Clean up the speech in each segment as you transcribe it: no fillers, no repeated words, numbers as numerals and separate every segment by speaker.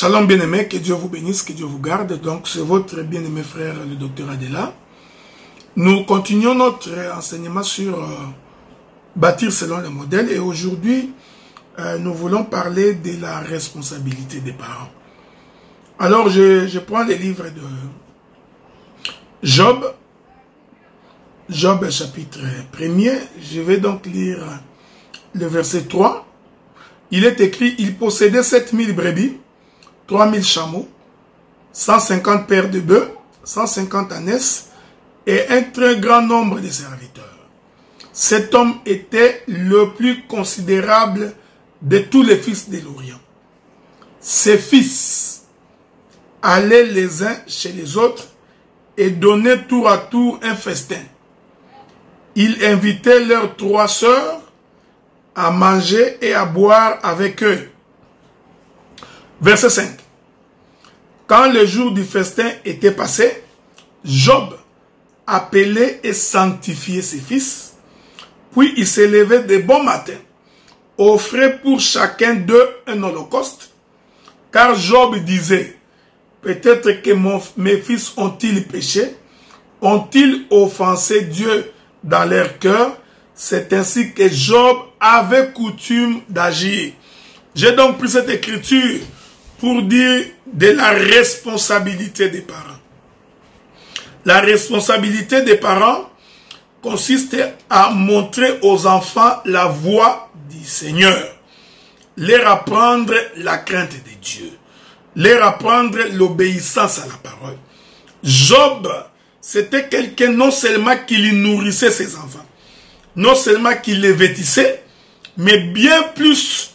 Speaker 1: Shalom bien-aimé, que Dieu vous bénisse, que Dieu vous garde. Donc c'est votre bien-aimé frère, le docteur Adela. Nous continuons notre enseignement sur bâtir selon le modèle. Et aujourd'hui, nous voulons parler de la responsabilité des parents. Alors je prends les livres de Job. Job chapitre 1er. Je vais donc lire le verset 3. Il est écrit, il possédait 7000 brebis, 3000 chameaux, 150 paires de bœufs, 150 ânesses et un très grand nombre de serviteurs. Cet homme était le plus considérable de tous les fils de l'Orient. Ses fils allaient les uns chez les autres et donnaient tour à tour un festin. Il invitait leurs 3 sœurs à manger et à boire avec eux. Verset 5. Quand le jour du festin était passé, Job appelait et sanctifiait ses fils, puis il se levait de bon matin, offrait pour chacun d'eux un holocauste, car Job disait, peut-être que mes fils ont-ils péché, ont-ils offensé Dieu dans leur cœur? C'est ainsi que Job avait coutume d'agir. J'ai donc pris cette écriture pour dire de la responsabilité des parents. La responsabilité des parents consiste à montrer aux enfants la voie du Seigneur, leur apprendre la crainte de Dieu, leur apprendre l'obéissance à la parole. Job, c'était quelqu'un non seulement qui nourrissait ses enfants, non seulement qu'il les vêtissait, mais bien plus,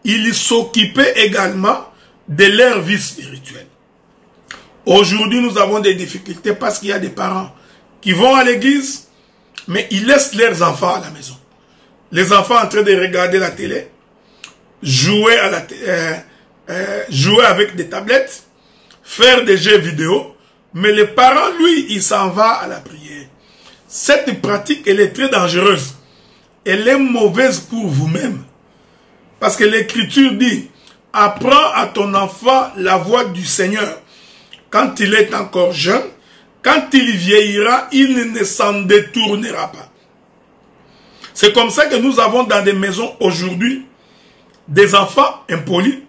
Speaker 1: il s'occupait également de leur vie spirituelle. Aujourd'hui, nous avons des difficultés parce qu'il y a des parents qui vont à l'église, mais ils laissent leurs enfants à la maison. Les enfants en train de regarder la télé, jouer avec des tablettes, faire des jeux vidéo, mais le parent, lui, il s'en va à la prière. Cette pratique, elle est très dangereuse. Elle est mauvaise pour vous-même. Parce que l'Écriture dit, apprends à ton enfant la voie du Seigneur. Quand il est encore jeune, quand il vieillira, il ne s'en détournera pas. C'est comme ça que nous avons dans des maisons aujourd'hui des enfants impolis,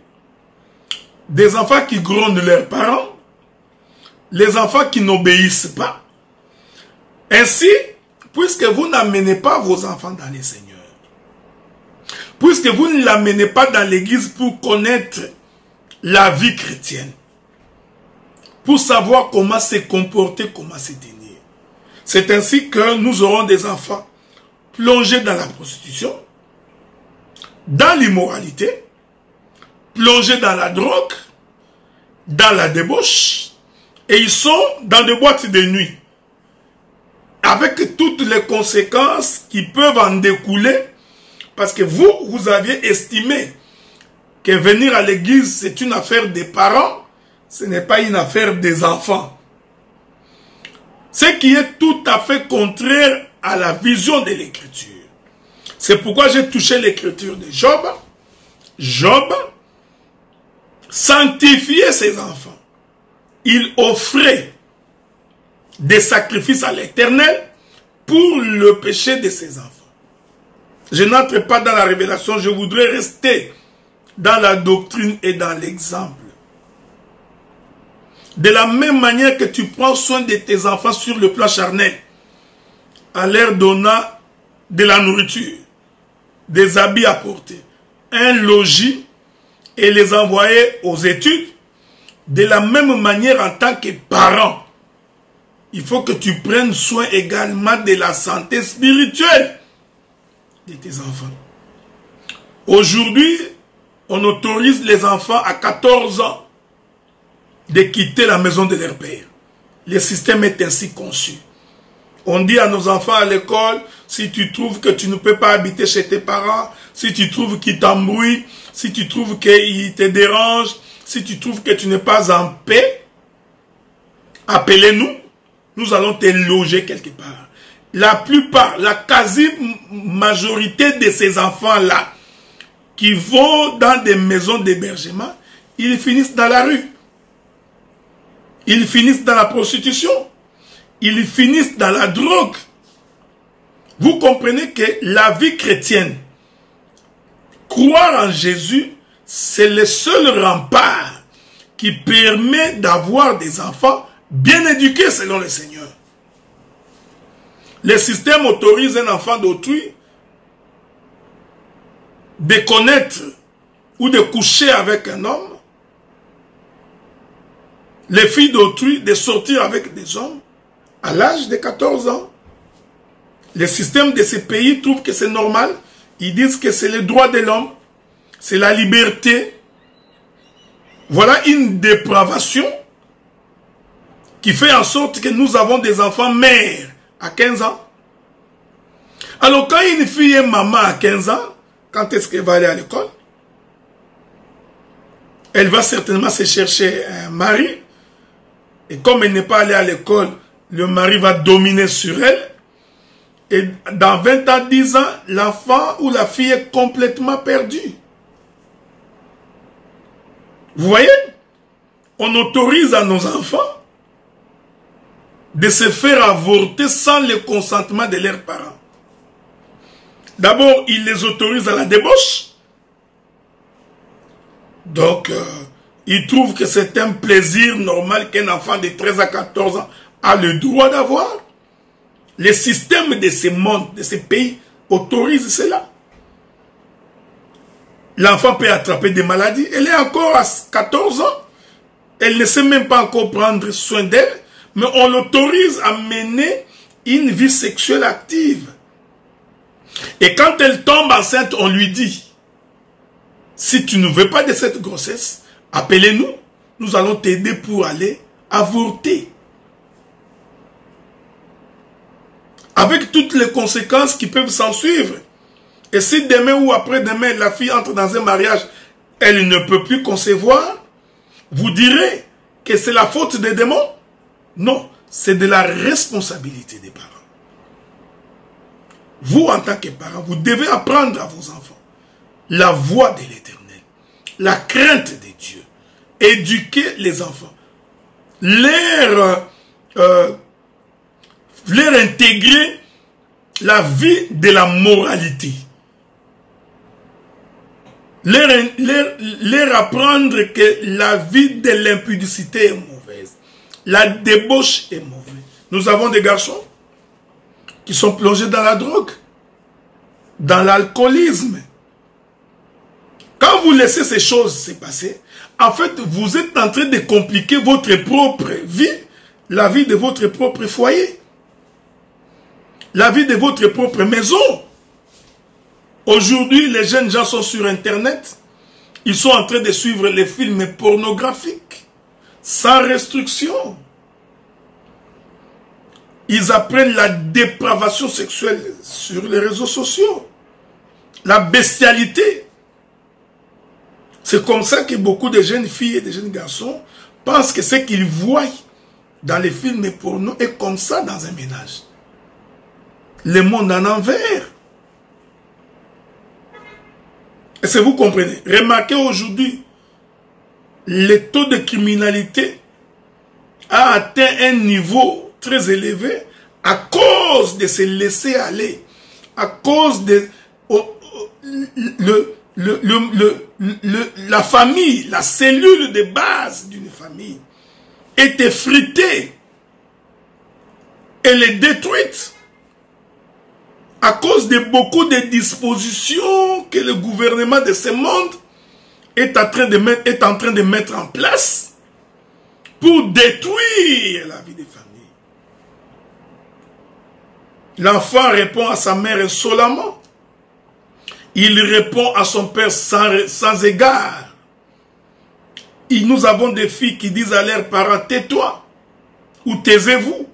Speaker 1: des enfants qui grondent leurs parents, les enfants qui n'obéissent pas. Ainsi, puisque vous n'amenez pas vos enfants dans les Seigneurs, puisque vous ne l'amenez pas dans l'église pour connaître la vie chrétienne, pour savoir comment se comporter, comment se tenir, c'est ainsi que nous aurons des enfants plongés dans la prostitution, dans l'immoralité, plongés dans la drogue, dans la débauche, et ils sont dans des boîtes de nuit, avec toutes les conséquences qui peuvent en découler, parce que vous aviez estimé que venir à l'église, c'est une affaire des parents, ce n'est pas une affaire des enfants. Ce qui est tout à fait contraire à la vision de l'Écriture. C'est pourquoi j'ai touché l'Écriture de Job. Job sanctifiait ses enfants. Il offrait des sacrifices à l'Éternel pour le péché de ses enfants. Je n'entre pas dans la révélation, je voudrais rester dans la doctrine et dans l'exemple. De la même manière que tu prends soin de tes enfants sur le plan charnel, en leur donnant de la nourriture, des habits à porter, un logis et les envoyer aux études, de la même manière en tant que parent, il faut que tu prennes soin également de la santé spirituelle de tes enfants. Aujourd'hui, on autorise les enfants à 14 ans de quitter la maison de leur père. Le système est ainsi conçu. On dit à nos enfants à l'école, si tu trouves que tu ne peux pas habiter chez tes parents, si tu trouves qu'ils t'embrouillent, si tu trouves qu'ils te dérangent, si tu trouves que tu n'es pas en paix, appelez-nous. Nous allons te loger quelque part. La plupart, la quasi-majorité de ces enfants-là qui vont dans des maisons d'hébergement, ils finissent dans la rue. Ils finissent dans la prostitution. Ils finissent dans la drogue. Vous comprenez que la vie chrétienne, croire en Jésus, c'est le seul rempart qui permet d'avoir des enfants bien éduqués selon le Seigneur. Le système autorise un enfant d'autrui de connaître ou de coucher avec un homme, les filles d'autrui de sortir avec des hommes à l'âge de 14 ans. Le système de ces pays trouve que c'est normal. Ils disent que c'est le droit de l'homme, c'est la liberté. Voilà une dépravation qui fait en sorte que nous avons des enfants mères à 15 ans. Alors quand une fille est maman à 15 ans, quand est-ce qu'elle va aller à l'école? Elle va certainement se chercher un mari. Et comme elle n'est pas allée à l'école, le mari va dominer sur elle. Et dans 20 ans, 10 ans, l'enfant ou la fille est complètement perdue. Vous voyez? On autorise à nos enfants de se faire avorter sans le consentement de leurs parents. D'abord, ils les autorisent à la débauche. Donc, ils trouvent que c'est un plaisir normal qu'un enfant de 13 à 14 ans a le droit d'avoir. Le système de ces mondes, de ces pays, autorise cela. L'enfant peut attraper des maladies. Elle est encore à 14 ans. Elle ne sait même pas encore prendre soin d'elle. Mais on l'autorise à mener une vie sexuelle active. Et quand elle tombe enceinte, on lui dit, si tu ne veux pas de cette grossesse, appelez-nous. Nous allons t'aider pour aller avorter. Avec toutes les conséquences qui peuvent s'en suivre. Et si demain ou après-demain, la fille entre dans un mariage, elle ne peut plus concevoir, vous direz que c'est la faute des démons? Non, c'est de la responsabilité des parents. Vous, en tant que parents, vous devez apprendre à vos enfants la voie de l'Éternel, la crainte de Dieu, éduquer les enfants, leur intégrer la vie de la moralité, leur apprendre que la vie de l'impudicité est mauvaise, la débauche est mauvaise. Nous avons des garçons qui sont plongés dans la drogue, dans l'alcoolisme. Quand vous laissez ces choses se passer, en fait, vous êtes en train de compliquer votre propre vie, la vie de votre propre foyer, la vie de votre propre maison. Aujourd'hui, les jeunes gens sont sur Internet, ils sont en train de suivre les films pornographiques, sans restriction. Ils apprennent la dépravation sexuelle sur les réseaux sociaux. La bestialité. C'est comme ça que beaucoup de jeunes filles et de jeunes garçons pensent que ce qu'ils voient dans les films porno est comme ça dans un ménage. Le monde en envers. Est-ce que vous comprenez? Remarquez aujourd'hui, le taux de criminalité a atteint un niveau très élevé à cause de se laisser aller, à cause de la famille, la cellule de base d'une famille est effritée, elle est détruite à cause de beaucoup de dispositions que le gouvernement de ce monde est en train de mettre en place pour détruire la vie des familles. L'enfant répond à sa mère insolemment. Il répond à son père sans égard. Et nous avons des filles qui disent à leurs parents, tais-toi ou taisez-vous.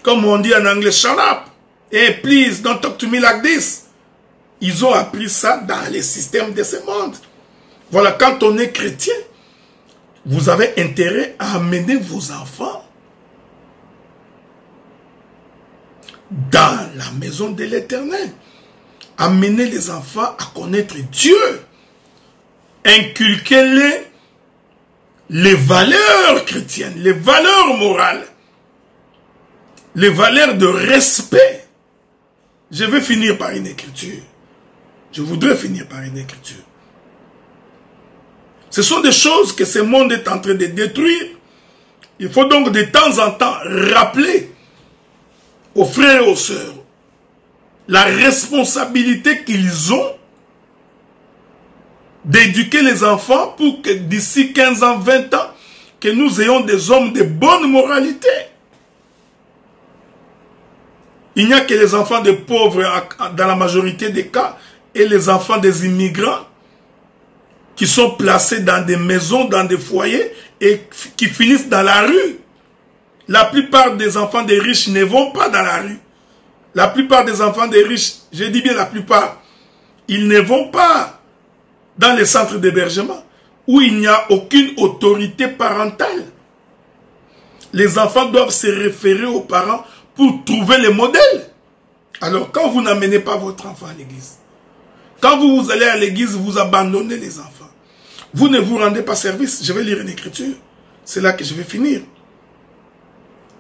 Speaker 1: Comme on dit en anglais, shut up. Hey, please, don't talk to me like this. Ils ont appris ça dans les systèmes de ce monde. Voilà, quand on est chrétien, vous avez intérêt à amener vos enfants dans la maison de l'Éternel. Amener les enfants à connaître Dieu. Inculquez-les les valeurs chrétiennes, les valeurs morales, les valeurs de respect. Je vais finir par une écriture. Je voudrais finir par une écriture. Ce sont des choses que ce monde est en train de détruire. Il faut donc de temps en temps rappeler aux frères et aux sœurs la responsabilité qu'ils ont d'éduquer les enfants pour que d'ici 15 ans, 20 ans, que nous ayons des hommes de bonne moralité. Il n'y a que les enfants des pauvres dans la majorité des cas et les enfants des immigrants qui sont placés dans des maisons, dans des foyers et qui finissent dans la rue. La plupart des enfants des riches ne vont pas dans la rue. La plupart des enfants des riches, je dis bien la plupart, ils ne vont pas dans les centres d'hébergement où il n'y a aucune autorité parentale. Les enfants doivent se référer aux parents pour trouver les modèles. Alors quand vous n'amenez pas votre enfant à l'église, quand vous allez à l'église, vous abandonnez les enfants. Vous ne vous rendez pas service. Je vais lire une écriture. C'est là que je vais finir.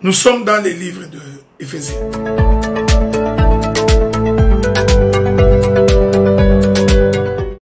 Speaker 1: Nous sommes dans les livres d'Éphésiens.